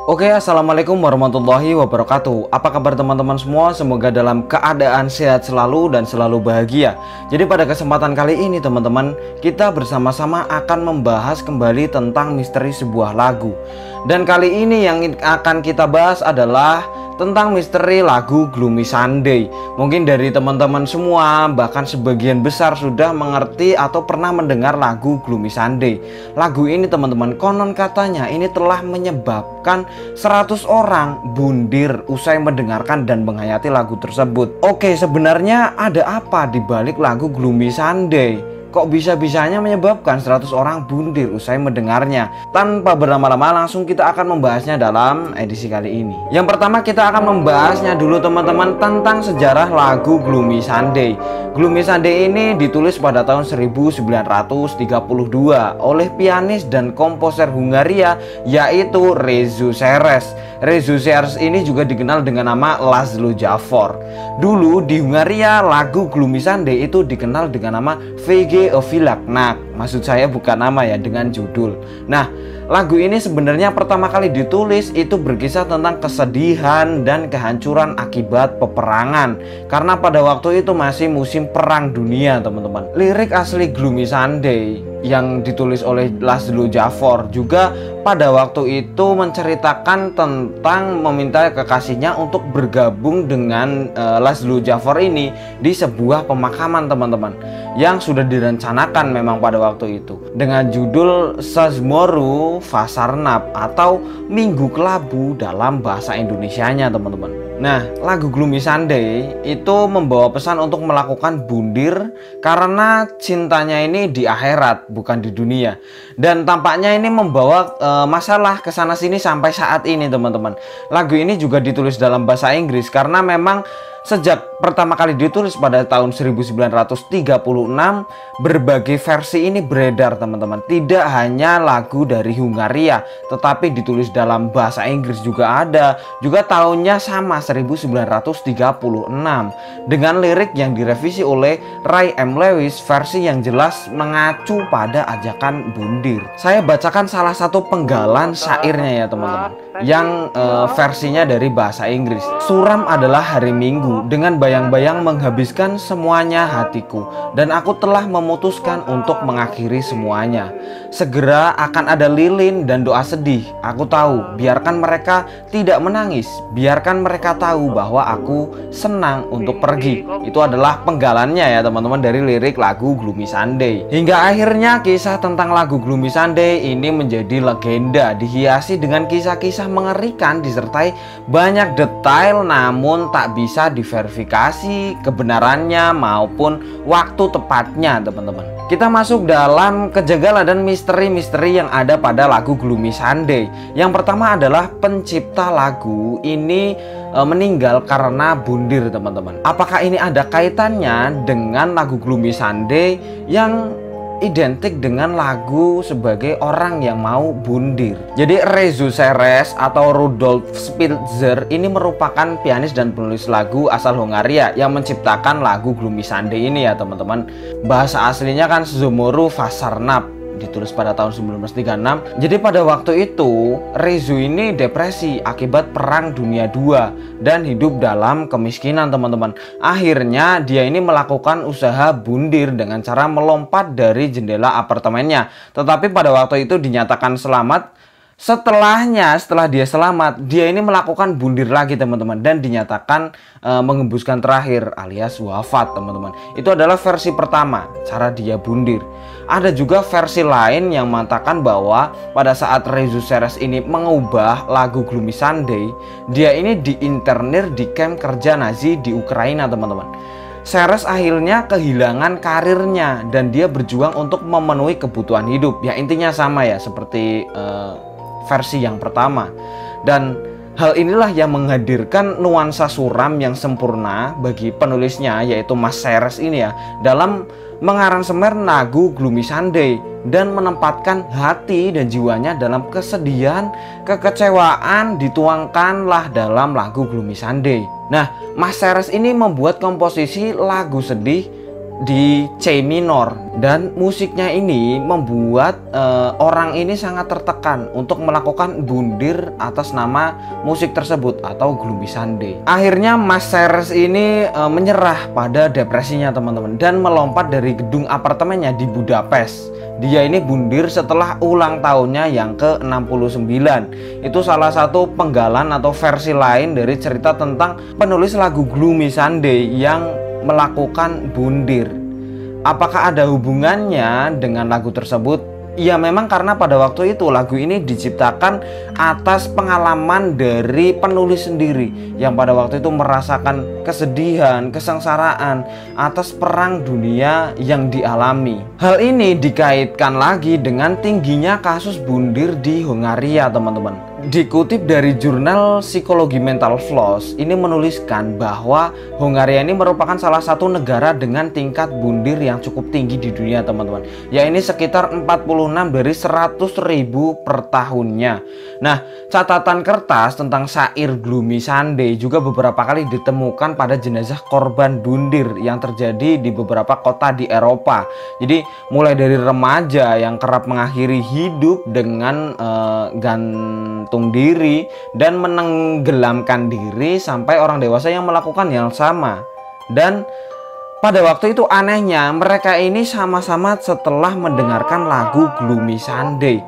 Oke, assalamualaikum warahmatullahi wabarakatuh. Apa kabar teman-teman semua? Semoga dalam keadaan sehat selalu dan selalu bahagia. Jadi pada kesempatan kali ini teman-teman, kita bersama-sama akan membahas kembali tentang misteri sebuah lagu. Dan kali ini yang akan kita bahas adalah tentang misteri lagu Gloomy Sunday. Mungkin dari teman-teman semua, bahkan sebagian besar sudah mengerti atau pernah mendengar lagu Gloomy Sunday. Lagu ini teman-teman, konon katanya ini telah menyebabkan 100 orang bundir usai mendengarkan dan menghayati lagu tersebut. Oke, sebenarnya ada apa di balik lagu Gloomy Sunday? Kok bisa-bisanya menyebabkan 100 orang bundir usai mendengarnya? Tanpa berlama-lama langsung kita akan membahasnya dalam edisi kali ini. Yang pertama kita akan membahasnya dulu teman-teman tentang sejarah lagu Gloomy Sunday. Gloomy Sunday ini ditulis pada tahun 1932 oleh pianis dan komposer Hungaria yaitu Rezső Szeres. Rezső Szeres ini juga dikenal dengan nama László Zsáfor. Dulu di Hungaria lagu Gloomy Sunday itu dikenal dengan nama VG a Villágnak. Maksud saya bukan nama ya, dengan judul. Nah, lagu ini sebenarnya pertama kali ditulis itu berkisah tentang kesedihan dan kehancuran akibat peperangan. Karena pada waktu itu masih musim perang dunia teman-teman. Lirik asli Gloomy Sunday yang ditulis oleh László Zsáfor juga pada waktu itu menceritakan tentang meminta kekasihnya untuk bergabung dengan László Zsáfor ini di sebuah pemakaman teman-teman yang sudah direncanakan memang pada waktu itu dengan judul Sazmoru Vasarnap atau Minggu Kelabu dalam bahasa Indonesianya teman-teman. Nah, lagu Gloomy Sunday itu membawa pesan untuk melakukan bundir karena cintanya ini di akhirat bukan di dunia. Dan tampaknya ini membawa masalah ke sana sini sampai saat ini teman-teman. Lagu ini juga ditulis dalam bahasa Inggris karena memang sejak pertama kali ditulis pada tahun 1936 berbagai versi ini beredar teman-teman. Tidak hanya lagu dari Hungaria tetapi ditulis dalam bahasa Inggris juga ada. Juga tahunnya sama 1936 dengan lirik yang direvisi oleh Ray M. Lewis, versi yang jelas mengacu pada ajakan bundir. Saya bacakan salah satu penggalan syairnya ya teman-teman yang versinya dari bahasa Inggris. Suram adalah hari Minggu dengan bayang-bayang menghabiskan semuanya hatiku, dan aku telah memutuskan untuk mengakhiri semuanya. Segera akan ada lilin dan doa sedih. Aku tahu, biarkan mereka tidak menangis, biarkan mereka tahu bahwa aku senang untuk pergi. Itu adalah penggalannya ya teman-teman dari lirik lagu Gloomy Sunday. Hingga akhirnya kisah tentang lagu Gloomy Sunday ini menjadi legenda, dihiasi dengan kisah-kisah mengerikan disertai banyak detail namun tak bisa diverifikasi kebenarannya maupun waktu tepatnya teman-teman. Kita masuk dalam kejanggalan dan misteri-misteri yang ada pada lagu Gloomy Sunday. Yang pertama adalah pencipta lagu ini meninggal karena bundir teman-teman. Apakah ini ada kaitannya dengan lagu Gloomy Sunday yang identik dengan lagu sebagai orang yang mau bundir? Jadi Rezső Szeres atau Rudolf Spitzer ini merupakan pianis dan penulis lagu asal Hungaria yang menciptakan lagu Gloomy Sunday ini ya teman-teman. Bahasa aslinya kan Zomoro Vasarnap, ditulis pada tahun 1936. Jadi pada waktu itu Rezső ini depresi akibat perang dunia II dan hidup dalam kemiskinan teman-teman. Akhirnya dia ini melakukan usaha bundir dengan cara melompat dari jendela apartemennya. Tetapi pada waktu itu dinyatakan selamat. Setelah dia selamat, dia ini melakukan bundir lagi teman-teman dan dinyatakan mengembuskan terakhir alias wafat teman-teman. Itu adalah versi pertama cara dia bundir. Ada juga versi lain yang mengatakan bahwa pada saat Rezső Szeres ini mengubah lagu Gloomy Sunday, dia ini diinternir di kamp kerja Nazi di Ukraina teman-teman. Szeres akhirnya kehilangan karirnya dan dia berjuang untuk memenuhi kebutuhan hidup. Ya intinya sama ya seperti versi yang pertama. Dan hal inilah yang menghadirkan nuansa suram yang sempurna bagi penulisnya yaitu Mas Szeres ini ya dalam mengaransemen lagu Gloomy Sunday dan menempatkan hati dan jiwanya dalam kesedihan, kekecewaan dituangkanlah dalam lagu Gloomy Sunday. Nah, Mas Szeres ini membuat komposisi lagu sedih di C minor, dan musiknya ini membuat orang ini sangat tertekan untuk melakukan bundir atas nama musik tersebut atau Gloomy Sunday. Akhirnya Mas Serres ini menyerah pada depresinya teman-teman dan melompat dari gedung apartemennya di Budapest. Dia ini bundir setelah ulang tahunnya yang ke-69. Itu salah satu penggalan atau versi lain dari cerita tentang penulis lagu Gloomy Sunday yang melakukan bundir. Apakah ada hubungannya dengan lagu tersebut? Ya memang karena pada waktu itu lagu ini diciptakan atas pengalaman dari penulis sendiri yang pada waktu itu merasakan kesedihan, kesengsaraan atas perang dunia yang dialami. Hal ini dikaitkan lagi dengan tingginya kasus bundir di Hongaria teman-teman. Dikutip dari jurnal Psikologi Mental Floss, ini menuliskan bahwa Hongaria ini merupakan salah satu negara dengan tingkat bundir yang cukup tinggi di dunia teman-teman. Ya ini sekitar 46 dari 100.000 per tahunnya. Nah, catatan kertas tentang syair Gloomy Sunday juga beberapa kali ditemukan pada jenazah korban bundir yang terjadi di beberapa kota di Eropa. Jadi mulai dari remaja yang kerap mengakhiri hidup dengan gantung diri dan menenggelamkan diri sampai orang dewasa yang melakukan yang sama. Dan pada waktu itu anehnya mereka ini sama-sama setelah mendengarkan lagu Gloomy Sunday,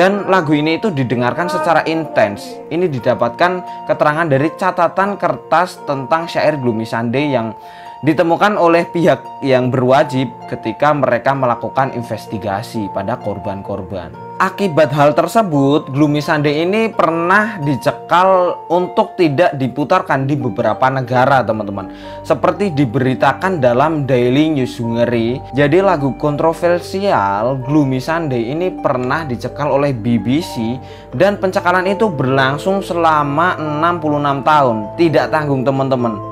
dan lagu ini itu didengarkan secara intens. Ini didapatkan keterangan dari catatan kertas tentang syair Gloomy Sunday yang ditemukan oleh pihak yang berwajib ketika mereka melakukan investigasi pada korban-korban. Akibat hal tersebut, Gloomy Sunday ini pernah dicekal untuk tidak diputarkan di beberapa negara teman-teman. Seperti diberitakan dalam Daily News Hungary, jadi lagu kontroversial Gloomy Sunday ini pernah dicekal oleh BBC dan pencekalan itu berlangsung selama 66 tahun. Tidak tanggung teman-teman.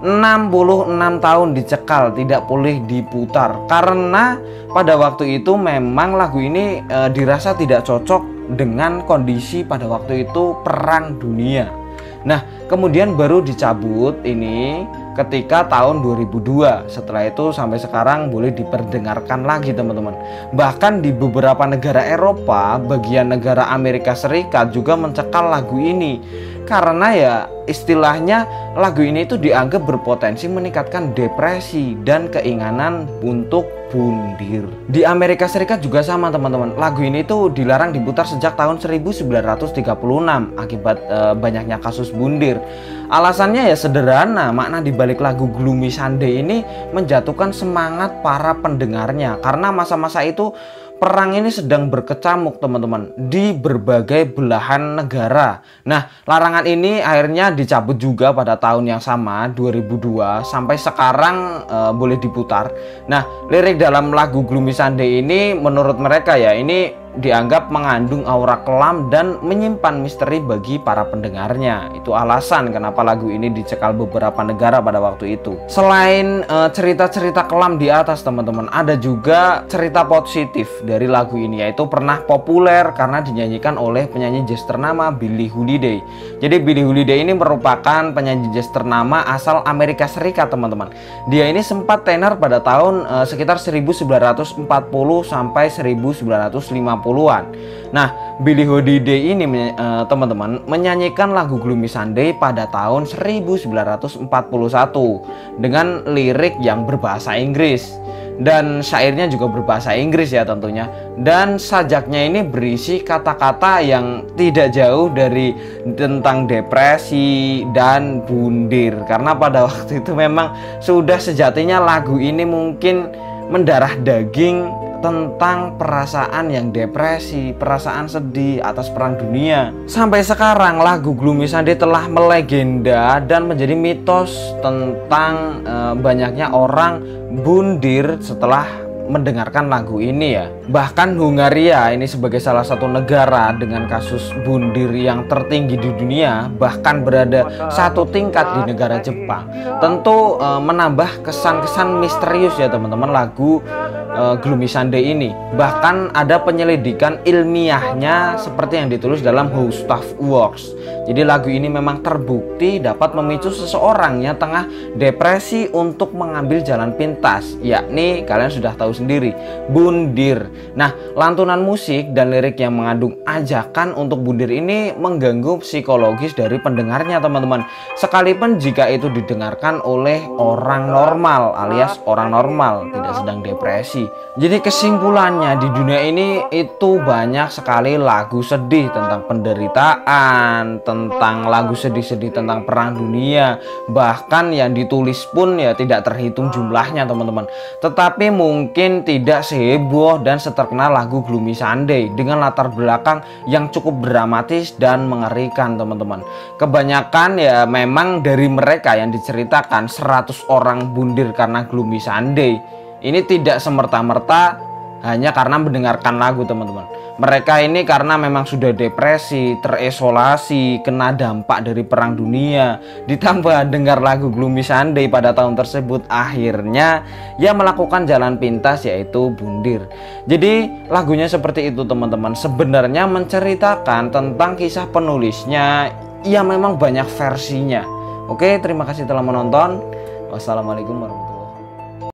66 tahun dicekal, tidak boleh diputar karena pada waktu itu memang lagu ini dirasa tidak cocok dengan kondisi pada waktu itu perang dunia. Nah, kemudian baru dicabut ini ketika tahun 2002. Setelah itu sampai sekarang boleh diperdengarkan lagi teman-teman. Bahkan di beberapa negara Eropa, bagian negara Amerika Serikat juga mencekal lagu ini karena ya istilahnya lagu ini itu dianggap berpotensi meningkatkan depresi dan keinginan untuk bundir. Di Amerika Serikat juga sama teman-teman. Lagu ini tuh dilarang diputar sejak tahun 1936 akibat banyaknya kasus bundir. Alasannya ya sederhana, makna dibalik lagu Gloomy Sunday ini menjatuhkan semangat para pendengarnya karena masa-masa itu perang ini sedang berkecamuk teman-teman di berbagai belahan negara. Nah, larangan ini akhirnya dicabut juga pada tahun yang sama 2002 sampai sekarang boleh diputar. Nah, lirik dalam lagu Gloomy Sunday ini menurut mereka ya ini dianggap mengandung aura kelam dan menyimpan misteri bagi para pendengarnya. Itu alasan kenapa lagu ini dicekal beberapa negara pada waktu itu. Selain cerita-cerita kelam di atas teman-teman, ada juga cerita positif dari lagu ini, yaitu pernah populer karena dinyanyikan oleh penyanyi jazz ternama Billie Holiday. Jadi Billie Holiday ini merupakan penyanyi jazz ternama asal Amerika Serikat teman-teman. Dia ini sempat tenar pada tahun sekitar 1940 sampai 1950-an. Nah, Billie Holiday ini teman-teman menyanyikan lagu Gloomy Sunday pada tahun 1941 dengan lirik yang berbahasa Inggris dan syairnya juga berbahasa Inggris ya tentunya, dan sajaknya ini berisi kata-kata yang tidak jauh dari tentang depresi dan bundir karena pada waktu itu memang sudah sejatinya lagu ini mungkin mendarah daging tentang perasaan yang depresi, perasaan sedih atas perang dunia. Sampai sekarang lagu Gloomy Sunday telah melegenda dan menjadi mitos tentang banyaknya orang bundir setelah mendengarkan lagu ini ya. Bahkan Hungaria ini sebagai salah satu negara dengan kasus bundir yang tertinggi di dunia, bahkan berada satu tingkat di negara Jepang, tentu menambah kesan-kesan misterius ya teman-teman lagu Gloomy Sunday ini. Bahkan ada penyelidikan ilmiahnya seperti yang ditulis dalam How Stuff Works. Jadi lagu ini memang terbukti dapat memicu seseorang yang tengah depresi untuk mengambil jalan pintas, yakni kalian sudah tahu sendiri, bundir. Nah, lantunan musik dan lirik yang mengandung ajakan untuk bundir ini mengganggu psikologis dari pendengarnya, teman-teman. Sekalipun jika itu didengarkan oleh orang normal alias orang normal, tidak sedang depresi. Jadi kesimpulannya, di dunia ini itu banyak sekali lagu sedih tentang penderitaan, tentang lagu sedih-sedih tentang perang dunia, bahkan yang ditulis pun ya tidak terhitung jumlahnya, teman-teman. Tetapi mungkin tidak seheboh dan seterkenal lagu Gloomy Sunday dengan latar belakang yang cukup dramatis dan mengerikan, teman-teman. Kebanyakan ya memang dari mereka yang diceritakan 100 orang bundir karena Gloomy Sunday ini tidak semerta-merta hanya karena mendengarkan lagu, teman-teman. Mereka ini karena memang sudah depresi, terisolasi, kena dampak dari perang dunia, ditambah dengar lagu Gloomy Sunday pada tahun tersebut, akhirnya ya melakukan jalan pintas, yaitu bundir. Jadi lagunya seperti itu, teman-teman. Sebenarnya menceritakan tentang kisah penulisnya, ya memang banyak versinya. Oke, terima kasih telah menonton. Wassalamualaikum warahmatullahi wabarakatuh.